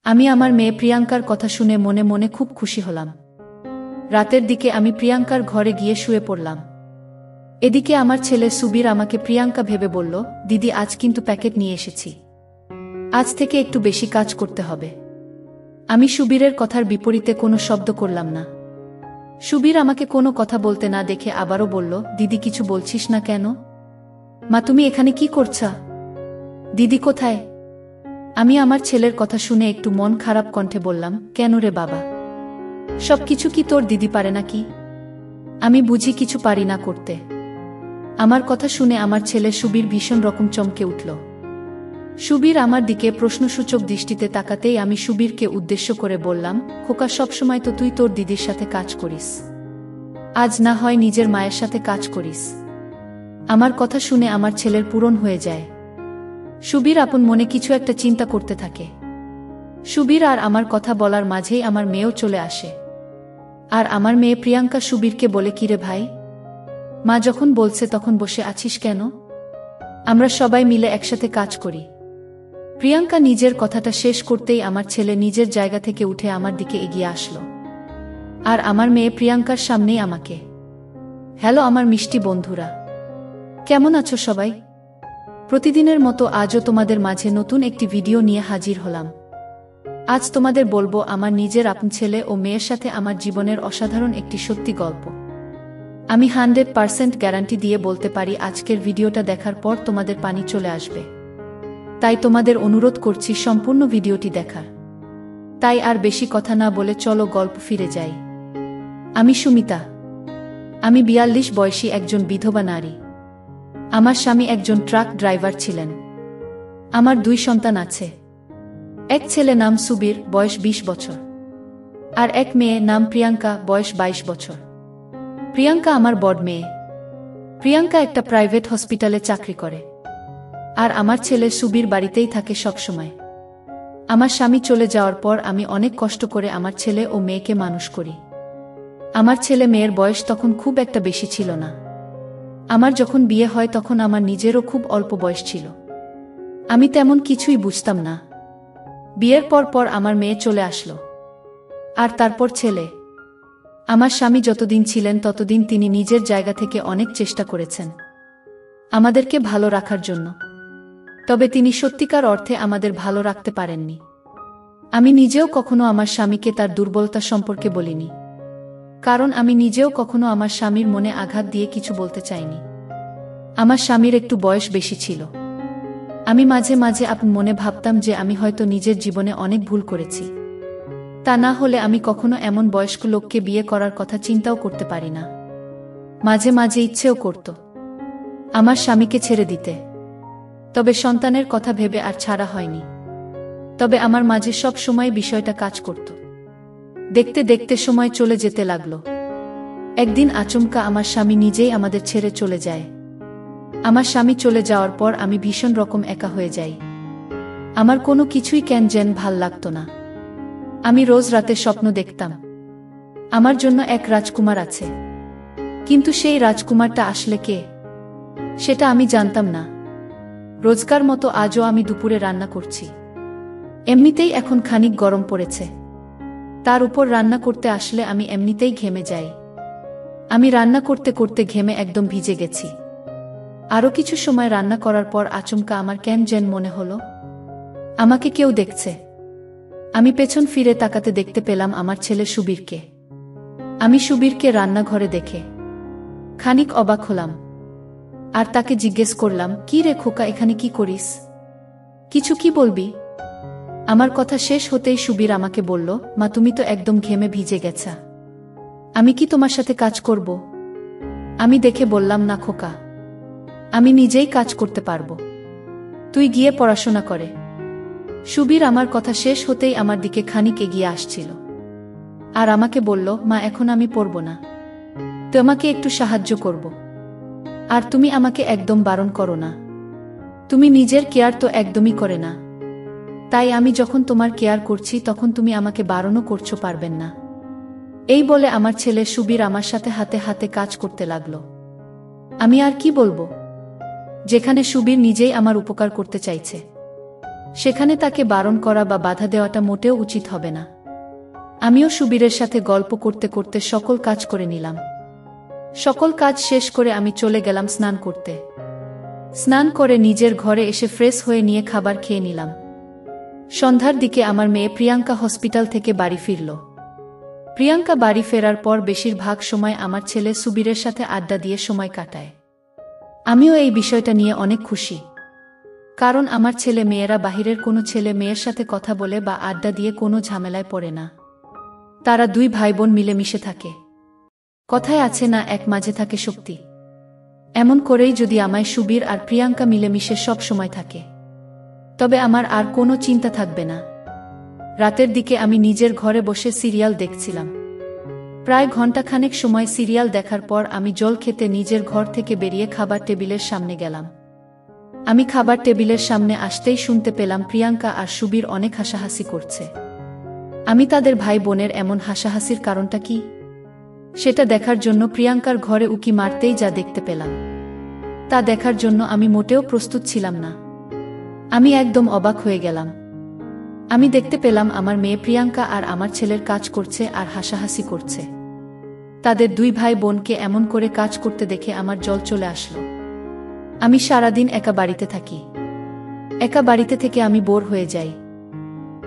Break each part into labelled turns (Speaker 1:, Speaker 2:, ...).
Speaker 1: আমি আমার মেয়ে প্রিয়াঙ্কার কথা শুনে মনে মনে খুব খুশি হলাম। রাতের দিকে আমি প্রিয়াঙ্কার ঘরে গিয়ে শুয়ে পড়লাম। এদিকে আমার ছেলে সুবীর আমাকে প্রিয়াঙ্কা ভেবে বলল, দিদি আজ কিন্তু প্যাকেট নিয়ে এসেছি। আজ থেকে একটু বেশি কাজ করতে হবে। আমি সুবীরের কথার বিপরীতে কোনো শব্দ করলাম না। সুবীর আমাকে কোনো কথা বলতে না দেখে আবারও বলল, দিদি কিছু বলছিস না কেন? মা তুমি এখানে কি করছা? দিদি কোথায়? আমি আমার ছেলের কথা শুনে একটু মন খারাপ কণ্ঠে বললাম, কেন রে বাবা? সবকিছু কি তোর দিদি পারে নাকি? আমি বুঝি কিছু পারি না করতে। আমার কথা শুনে আমার ছেলে সুবীর ভীষণ রকম চমকে উঠল। সুবীর আমার দিকে প্রশ্নসূচক দৃষ্টিতে তাকাতেই আমি সুবীরকে উদ্দেশ্য করে বললাম, খোকা সবসময় তো তুই তোর দিদির সাথে কাজ করিস, আজ না হয় নিজের মায়ের সাথে কাজ করিস। আমার কথা শুনে আমার ছেলের পূরণ হয়ে যায়। সুবীর আপন মনে কিছু একটা চিন্তা করতে থাকে। সুবীর আর আমার কথা বলার মাঝেই আমার মেয়েও চলে আসে। আর আমার মেয়ে প্রিয়াঙ্কা সুবীরকে বলে, কিরে ভাই, মা যখন বলছে তখন বসে আছিস কেন? আমরা সবাই মিলে একসাথে কাজ করি। প্রিয়াঙ্কা নিজের কথাটা শেষ করতেই আমার ছেলে নিজের জায়গা থেকে উঠে আমার দিকে এগিয়ে আসলো। আর আমার মেয়ে প্রিয়াঙ্কার সামনেই আমাকে, হ্যালো আমার মিষ্টি বন্ধুরা, কেমন আছো সবাই? প্রতিদিনের মতো আজও তোমাদের মাঝে নতুন একটি ভিডিও নিয়ে হাজির হলাম। আজ তোমাদের বলবো আমার নিজের আপন ছেলে ও মেয়ের সাথে আমার জীবনের অসাধারণ একটি সত্যি গল্প। আমি 100% গ্যারান্টি দিয়ে বলতে পারি আজকের ভিডিওটা দেখার পর তোমাদের পানি চলে আসবে। তাই তোমাদের অনুরোধ করছি সম্পূর্ণ ভিডিওটি দেখার। তাই আর বেশি কথা না বলে চলো গল্প ফিরে যাই। আমি সুমিতা। আমি 42 বয়সী একজন বিধবা নারী। আমার স্বামী একজন ট্রাক ড্রাইভার ছিলেন। আমার 2 সন্তান আছে। এক ছেলে নাম সুবীর, বয়স 20 বছর, আর এক মেয়ে নাম প্রিয়াঙ্কা, বয়স 22 বছর। প্রিয়াঙ্কা আমার বড় মেয়ে। প্রিয়াঙ্কা একটা প্রাইভেট হসপিটালে চাকরি করে। আর আমার ছেলে সুবীর বাড়িতেই থাকে সবসময়। আমার স্বামী চলে যাওয়ার পর আমি অনেক কষ্ট করে আমার ছেলে ও মেয়েকে মানুষ করি। আমার ছেলে মেয়ের বয়স তখন খুব একটা বেশি ছিল না। আমার যখন বিয়ে হয় তখন আমার নিজেরও খুব অল্প বয়স ছিল। আমি তেমন কিছুই বুঝতাম না। বিয়ের পর আমার মেয়ে চলে আসলো, আর তারপর ছেলে। আমার স্বামী যতদিন ছিলেন ততদিন তিনি নিজের জায়গা থেকে অনেক চেষ্টা করেছেন আমাদেরকে ভালো রাখার জন্য। তবে তিনি সত্যিকার অর্থে আমাদের ভালো রাখতে পারেননি। আমি নিজেও কখনো আমার স্বামীকে তার দুর্বলতা সম্পর্কে বলিনি, কারণ আমি নিজেও কখনো আমার স্বামীর মনে আঘাত দিয়ে কিছু বলতে চাইনি। আমার স্বামীর একটু বয়স বেশি ছিল। আমি মাঝে মাঝে আপন মনে ভাবতাম যে আমি হয়তো নিজের জীবনে অনেক ভুল করেছি। তা না হলে আমি কখনো এমন বয়স্ক লোককে বিয়ে করার কথা চিন্তাও করতে পারি না। মাঝে মাঝে ইচ্ছেও করত আমার স্বামীকে ছেড়ে দিতে, তবে সন্তানের কথা ভেবে আর ছাড়া হয়নি। তবে আমার মাঝে সব সময় বিষয়টা কাজ করত। দেখতে দেখতে সময় চলে যেতে লাগলো। একদিন আচমকা আমার স্বামী নিজেই আমাদের ছেড়ে চলে যায়। আমার স্বামী চলে যাওয়ার পর আমি ভীষণ রকম একা হয়ে যাই। আমার কোনো কিছুই কেন যেন ভাল লাগতো না। আমি রোজ রাতে স্বপ্ন দেখতাম আমার জন্য এক রাজকুমার আছে, কিন্তু সেই রাজকুমারটা আসলে কে সেটা আমি জানতাম না। রোজকার মতো আজও আমি দুপুরে রান্না করছি। এমনিতেই এখন খানিক গরম পড়েছে, তার উপর রান্না করতে আসলে আমি এমনিতেই ঘেমে যাই। আমি রান্না করতে করতে ঘেমে একদম ভিজে গেছি। আরও কিছু সময় রান্না করার পর আচমকা আমার কেন যেন মনে হলো আমাকে কেউ দেখছে। আমি পেছন ফিরে তাকাতে দেখতে পেলাম আমার ছেলে সুবীরকে। আমি সুবীরকে রান্নাঘরে দেখে খানিক অবাক হলাম, আর তাকে জিজ্ঞেস করলাম, কি রে খোকা, এখানে কি করিস? কিছু কি বলবি? আমার কথা শেষ হতেই সুবীর আমাকে বলল, মা তুমি তো একদম ঘেমে ভিজে গেছা, আমি কি তোমার সাথে কাজ করব? আমি দেখে বললাম, না খোকা, আমি নিজেই কাজ করতে পারবো, তুই গিয়ে পড়াশোনা করে। সুবীর আমার কথা শেষ হতেই আমার দিকে খানিক এগিয়ে আসছিল আর আমাকে বলল, মা এখন আমি পড়ব না, তোমাকে একটু সাহায্য করব। আর তুমি আমাকে একদম বারণ করো না, তুমি নিজের কেয়ার তো একদমই করে না, তাই আমি যখন তোমার কেয়ার করছি তখন তুমি আমাকে বারণও করছো পারবেন না। এই বলে আমার ছেলে সুবীর আমার সাথে হাতে হাতে কাজ করতে লাগলো। আমি আর কি বলবো, যেখানে সুবীর নিজেই আমার উপকার করতে চাইছে। সেখানে তাকে বারণ করা বা বাধা দেওয়াটা মোটেও উচিত হবে না। আমিও সুবীরের সাথে গল্প করতে করতে সকল কাজ করে নিলাম। সকল কাজ শেষ করে আমি চলে গেলাম স্নান করতে। স্নান করে নিজের ঘরে এসে ফ্রেশ হয়ে নিয়ে খাবার খেয়ে নিলাম। সন্ধ্যার দিকে আমার মেয়ে প্রিয়াঙ্কা হসপিটাল থেকে বাড়ি ফিরল। প্রিয়াঙ্কা বাড়ি ফেরার পর বেশিরভাগ সময় আমার ছেলে সুবীরের সাথে আড্ডা দিয়ে সময় কাটায়। আমিও এই বিষয়টা নিয়ে অনেক খুশি, কারণ আমার ছেলে মেয়েরা বাহিরের কোনো ছেলে মেয়ের সাথে কথা বলে বা আড্ডা দিয়ে কোনো ঝামেলায় পড়ে না। তারা দুই ভাই বোন মিলেমিশে থাকে। কথায় আছে না, এক মাঝে থাকে শক্তি। এমন করেই যদি আমায় সুবীর আর প্রিয়াঙ্কা মিলেমিশে সব সময় থাকে, তবে আমার আর কোনো চিন্তা থাকবে না। রাতের দিকে আমি নিজের ঘরে বসে সিরিয়াল দেখছিলাম। প্রায় ঘণ্টাখানেক সময় সিরিয়াল দেখার পর আমি জল খেতে নিজের ঘর থেকে বেরিয়ে খাবার টেবিলের সামনে গেলাম। আমি খাবার টেবিলের সামনে আসতেই শুনতে পেলাম প্রিয়াঙ্কা আর সুবীর অনেক হাসাহাসি করছে। আমি তাদের ভাই বোনের এমন হাসাহাসির কারণটা কি, সেটা দেখার জন্য প্রিয়াঙ্কার ঘরে উকি মারতেই যা দেখতে পেলাম, তা দেখার জন্য আমি মোটেও প্রস্তুত ছিলাম না। আমি একদম অবাক হয়ে গেলাম। আমি দেখতে পেলাম আমার মেয়ে প্রিয়াঙ্কা আর আমার ছেলের কাজ করছে আর হাসাহাসি করছে। তাদের দুই ভাই বোনকে এমন করে কাজ করতে দেখে আমার জল চলে আসলো। আমি সারাদিন একা বাড়িতে থাকি। একা বাড়িতে থেকে আমি বোর হয়ে যাই,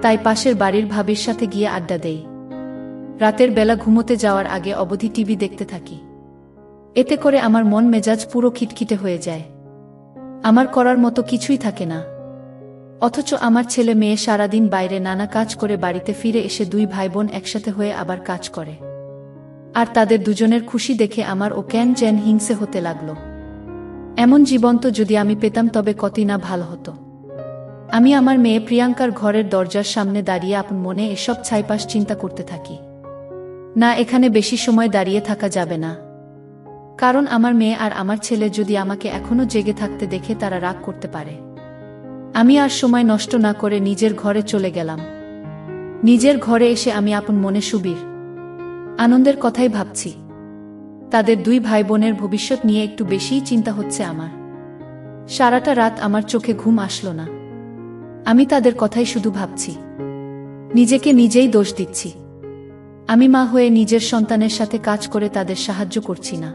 Speaker 1: তাই পাশের বাড়ির ভাবির সাথে গিয়ে আড্ডা দেই। রাতের বেলা ঘুমোতে যাওয়ার আগে অবধি টিভি দেখতে থাকি। এতে করে আমার মন মেজাজ পুরো খিটখিটে হয়ে যায়। আমার করার মতো কিছুই থাকে না। অথচ আমার ছেলে মেয়ে সারাদিন বাইরে নানা কাজ করে বাড়িতে ফিরে এসে দুই ভাই বোন একসাথে হয়ে আবার কাজ করে। আর তাদের দুজনের খুশি দেখে আমার ও কেন যেন হিংসে হতে লাগলো। এমন জীবন তো যদি আমি পেতাম তবে কতই না ভালো হতো। আমি আমার মেয়ে প্রিয়াঙ্কার ঘরের দরজার সামনে দাঁড়িয়ে আপন মনে এসব ছাইপাশ চিন্তা করতে থাকি। না, এখানে বেশি সময় দাঁড়িয়ে থাকা যাবে না, কারণ আমার মেয়ে আর আমার ছেলে যদি আমাকে এখনো জেগে থাকতে দেখে তারা রাগ করতে পারে। আমি আর সময় নষ্ট না করে নিজের ঘরে চলে গেলাম। নিজের ঘরে এসে আমি আপন মনে সুবীর আনন্দের কথাই ভাবছি। তাদের দুই ভাই বোনের ভবিষ্যৎ নিয়ে একটু বেশিই চিন্তা হচ্ছে আমার। সারাটা রাত আমার চোখে ঘুম আসলো না। আমি তাদের কথাই শুধু ভাবছি। নিজেকে নিজেই দোষ দিচ্ছি। আমি মা হয়ে নিজের সন্তানের সাথে কাজ করে তাদের সাহায্য করছি না।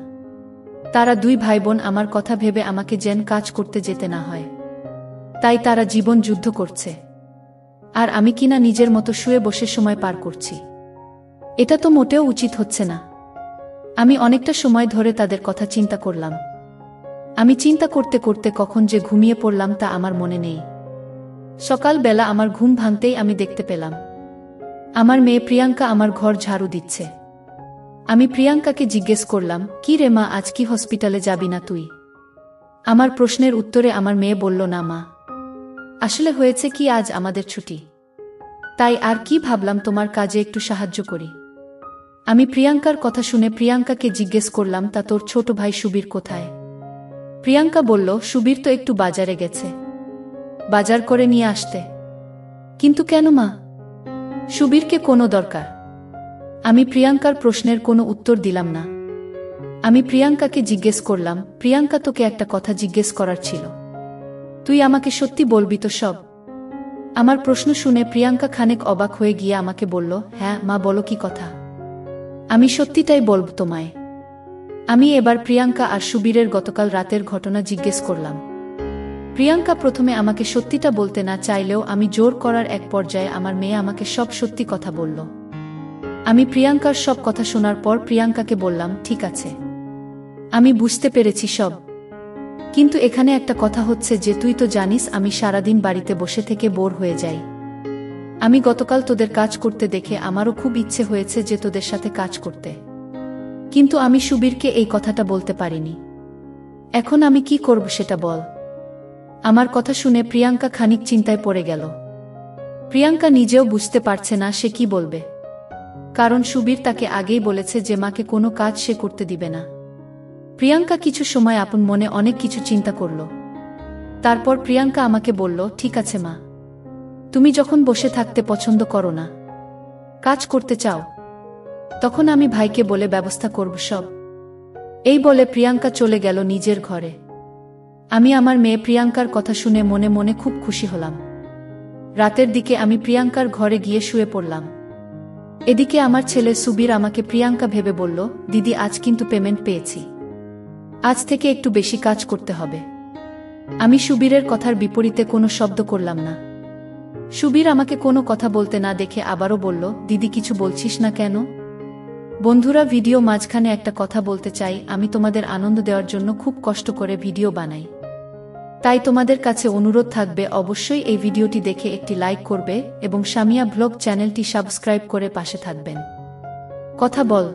Speaker 1: তারা দুই ভাই বোন আমার কথা ভেবে আমাকে যেন কাজ করতে যেতে না হয়, তাই তারা জীবন যুদ্ধ করছে। আর আমি কিনা নিজের মতো শুয়ে বসে সময় পার করছি। এটা তো মোটেও উচিত হচ্ছে না। আমি অনেকটা সময় ধরে তাদের কথা চিন্তা করলাম। আমি চিন্তা করতে করতে কখন যে ঘুমিয়ে পড়লাম তা আমার মনে নেই। সকালবেলা আমার ঘুম ভাঙতেই আমি দেখতে পেলাম আমার মেয়ে প্রিয়াঙ্কা আমার ঘর ঝাড়ু দিচ্ছে। আমি প্রিয়াঙ্কাকে জিজ্ঞেস করলাম, কি রে মা, আজ কি হসপিটালে যাবি না তুই? আমার প্রশ্নের উত্তরে আমার মেয়ে বলল, না মা, আসলে হয়েছে কি, আজ আমাদের ছুটি, তাই আর কি ভাবলাম তোমার কাজে একটু সাহায্য করি। আমি প্রিয়াঙ্কার কথা শুনে প্রিয়াঙ্কাকে জিজ্ঞেস করলাম, তা তোর ছোট ভাই সুবীর কোথায়? প্রিয়াঙ্কা বলল, সুবীর তো একটু বাজারে গেছে, বাজার করে নিয়ে আসতে। কিন্তু কেন মা? সুবীরকে কোনো দরকার? আমি প্রিয়াঙ্কার প্রশ্নের কোনো উত্তর দিলাম না। আমি প্রিয়াঙ্কাকে জিজ্ঞেস করলাম, প্রিয়াঙ্কা, তোকে একটা কথা জিজ্ঞেস করার ছিল, তুই আমাকে সত্যি বলবি তো সব? আমার প্রশ্ন শুনে প্রিয়াঙ্কা খানিক অবাক হয়ে গিয়ে আমাকে বলল, হ্যাঁ মা, বলো কি কথা। আমি সত্যিটাই বলব তোমায়। আমি এবার প্রিয়াঙ্কা আর সুবীরের গতকাল রাতের ঘটনা জিজ্ঞেস করলাম। প্রিয়াঙ্কা প্রথমে আমাকে সত্যিটা বলতে না চাইলেও আমি জোর করার এক পর্যায়ে আমার মেয়ে আমাকে সব সত্যি কথা বলল। আমি প্রিয়াঙ্কার সব কথা শোনার পর প্রিয়াঙ্কাকে বললাম, ঠিক আছে, আমি বুঝতে পেরেছি সব, কিন্তু এখানে একটা কথা হচ্ছে যে তুই তো জানিস আমি সারাদিন বাড়িতে বসে থেকে বোর হয়ে যাই। আমি গতকাল তোদের কাজ করতে দেখে আমারও খুব ইচ্ছে হয়েছে যে তোদের সাথে কাজ করতে, কিন্তু আমি সুবীরকে এই কথাটা বলতে পারিনি। এখন আমি কি করব সেটা বল। আমার কথা শুনে প্রিয়াঙ্কা খানিক চিন্তায় পড়ে গেল। প্রিয়াঙ্কা নিজেও বুঝতে পারছে না সে কি বলবে, কারণ সুবীর তাকে আগেই বলেছে যে মাকে কোনো কাজ সে করতে দিবে না। প্রিয়াঙ্কা কিছু সময় আপন মনে অনেক কিছু চিন্তা করল। তারপর প্রিয়াঙ্কা আমাকে বলল, ঠিক আছে মা, তুমি যখন বসে থাকতে পছন্দ করো না, কাজ করতে চাও, তখন আমি ভাইকে বলে ব্যবস্থা করব সব। এই বলে প্রিয়াঙ্কা চলে গেল নিজের ঘরে। আমি আমার মেয়ে প্রিয়াঙ্কার কথা শুনে মনে মনে খুব খুশি হলাম। রাতের দিকে আমি প্রিয়াঙ্কার ঘরে গিয়ে শুয়ে পড়লাম। এদিকে আমার ছেলে সুবীর আমাকে প্রিয়াঙ্কা ভেবে বলল, দিদি আজ কিন্তু পেমেন্ট পেয়েছি, আজ থেকে একটু বেশি কাজ করতে হবে। আমি সুবীরের কথার বিপরীতে কোনো শব্দ করলাম না। সুবীর আমাকে কোনো কথা বলতে না দেখে আবারও বলল, দিদি কিছু বলছিস না কেন? বন্ধুরা, ভিডিও মাঝখানে একটা কথা বলতে চাই। আমি তোমাদের আনন্দ দেওয়ার জন্য খুব কষ্ট করে ভিডিও বানাই, তাই তোমাদের কাছে অনুরোধ থাকবে অবশ্যই এই ভিডিওটি দেখে একটি লাইক করবে এবং সামিয়া ব্লগ চ্যানেলটি সাবস্ক্রাইব করে পাশে থাকবেন। কথা বল।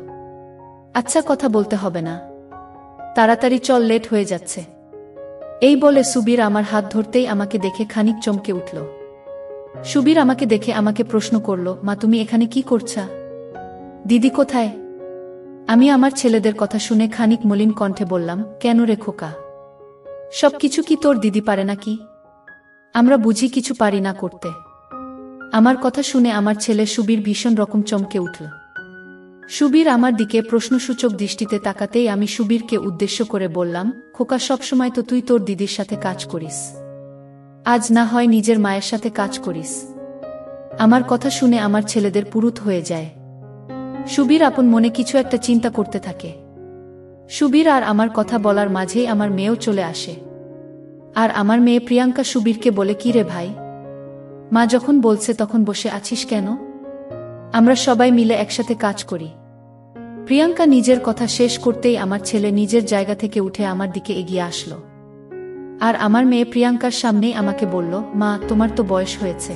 Speaker 1: আচ্ছা, কথা বলতে হবে না, তাড়াতাড়ি চল, লেট হয়ে যাচ্ছে। এই বলে সুবীর আমার হাত ধরতেই আমাকে দেখে খানিক চমকে উঠল। সুবীর আমাকে দেখে আমাকে প্রশ্ন করল, মা তুমি এখানে কি করছা? দিদি কোথায়? আমি আমার ছেলেদের কথা শুনে খানিক মলিন কণ্ঠে বললাম, কেন রে খোকা, সবকিছু কি তোর দিদি পারে নাকি? আমরা বুঝি কিছু পারি না করতে। আমার কথা শুনে আমার ছেলে সুবীর ভীষণ রকম চমকে উঠল। সুবীর আমার দিকে প্রশ্নসূচক দৃষ্টিতে তাকাতেই আমি সুবীরকে উদ্দেশ্য করে বললাম, খোকা সবসময় তো তুই তোর দিদির সাথে কাজ করিস, আজ না হয় নিজের মায়ের সাথে কাজ করিস। আমার কথা শুনে আমার ছেলেদের পুরুত হয়ে যায়। সুবীর আপন মনে কিছু একটা চিন্তা করতে থাকে। সুবীর আর আমার কথা বলার মাঝেই আমার মেয়েও চলে আসে। আর আমার মেয়ে প্রিয়াঙ্কা সুবীরকে বলে, কি রে ভাই, মা যখন বলছে তখন বসে আছিস কেন? আমরা সবাই মিলে একসাথে কাজ করি। প্রিয়াঙ্কা নিজের কথা শেষ করতেই আমার ছেলে নিজের জায়গা থেকে উঠে আমার দিকে এগিয়ে আসলো। আর আমার মেয়ে প্রিয়াঙ্কার সামনেই আমাকে বলল, মা তোমার তো বয়স হয়েছে,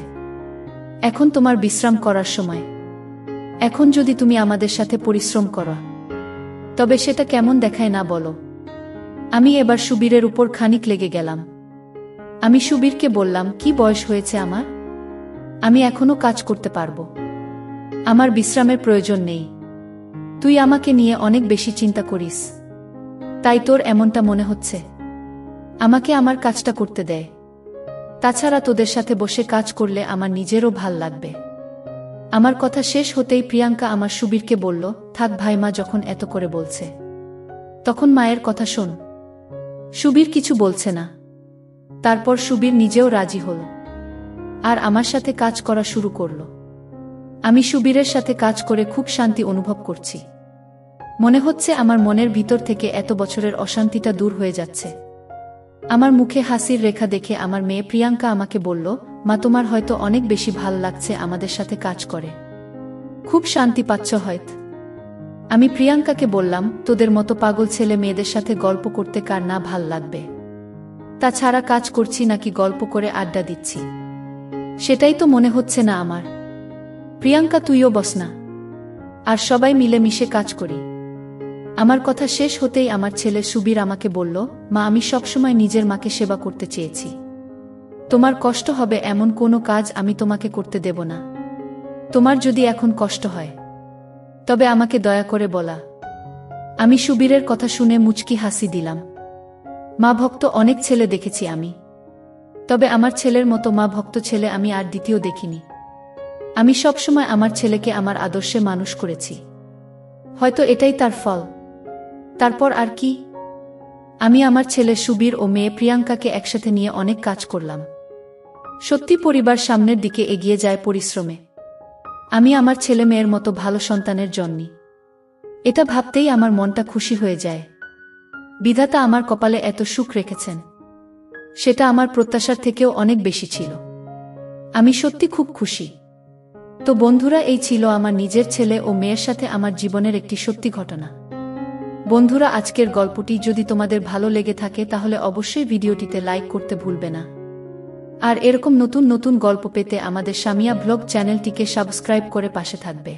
Speaker 1: এখন তোমার বিশ্রাম করার সময়। এখন যদি তুমি আমাদের সাথে পরিশ্রম করো তবে সেটা কেমন দেখায় না বলো? আমি এবার সুবীরের উপর খানিক লেগে গেলাম। আমি সুবীরকে বললাম, কি বয়স হয়েছে আমার? আমি এখনো কাজ করতে পারবো, আমার বিশ্রামের প্রয়োজন নেই। তুই আমাকে নিয়ে অনেক বেশি চিন্তা করিস, তাই তোর এমনটা মনে হচ্ছে। আমাকে আমার কাজটা করতে দেয়, তাছাড়া তোদের সাথে বসে কাজ করলে আমার নিজেরও ভাল লাগবে। আমার কথা শেষ হতেই প্রিয়াঙ্কা আমার সুবীরকে বলল, থাক ভাই, মা যখন এত করে বলছে তখন মায়ের কথা শোন। সুবীর কিছু বলছে না। তারপর সুবীর নিজেও রাজি হল আর আমার সাথে কাজ করা শুরু করল। আমি সুবীরের সাথে কাজ করে খুব শান্তি অনুভব করছি। মনে হচ্ছে আমার মনের ভিতর থেকে এত বছরের অশান্তিটা দূর হয়ে যাচ্ছে। আমার মুখে হাসির রেখা দেখে আমার মেয়ে প্রিয়াঙ্কা আমাকে বলল, মা তোমার হয়তো অনেক বেশি ভাল লাগছে আমাদের সাথে কাজ করে, খুব শান্তি পাচ্ছ হয়তো। আমি প্রিয়াঙ্কাকে বললাম, তোদের মতো পাগল ছেলে মেয়েদের সাথে গল্প করতে কার না ভাল লাগবে? তাছাড়া কাজ করছি নাকি গল্প করে আড্ডা দিচ্ছি, সেটাই তো মনে হচ্ছে না আমার। প্রিয়াঙ্কা তুইও বস না, আর সবাই মিলে মিশে কাজ করি। আমার কথা শেষ হতেই আমার ছেলে সুবীর আমাকে বলল, মা আমি সবসময় নিজের মাকে সেবা করতে চেয়েছি, তোমার কষ্ট হবে এমন কোনো কাজ আমি তোমাকে করতে দেব না। তোমার যদি এখন কষ্ট হয় তবে আমাকে দয়া করে বলা। আমি সুবীরের কথা শুনে মুচকি হাসি দিলাম। মা ভক্ত অনেক ছেলে দেখেছি আমি, তবে আমার ছেলের মতো মা ভক্ত ছেলে আমি আর দ্বিতীয় দেখিনি। আমি সবসময় আমার ছেলেকে আমার আদর্শে মানুষ করেছি, হয়তো এটাই তার ফল। তারপর আর কি, আমি আমার ছেলে সুবীর ও মেয়ে প্রিয়াঙ্কাকে একসাথে নিয়ে অনেক কাজ করলাম। সত্যি পরিবার সামনের দিকে এগিয়ে যায় পরিশ্রমে। আমি আমার ছেলে মেয়ের মতো ভালো সন্তানের জন্যই। এটা ভাবতেই আমার মনটা খুশি হয়ে যায়। বিধাতা আমার কপালে এত সুখ রেখেছেন, সেটা আমার প্রত্যাশার থেকেও অনেক বেশি ছিল। আমি সত্যি খুব খুশি। তো বন্ধুরা, এই ছিল আমার নিজের ছেলে ও মেয়ের সাথে আমার জীবনের একটি সত্যি ঘটনা। বন্ধুরা, আজকের গল্পটি যদি তোমাদের ভালো লেগে থাকে তাহলে অবশ্যই ভিডিওটিতে লাইক করতে ভুলবে না। আর এরকম নতুন নতুন গল্প পেতে আমাদের সামিয়া ব্লগ চ্যানেলটিকে সাবস্ক্রাইব করে পাশে থাকবে।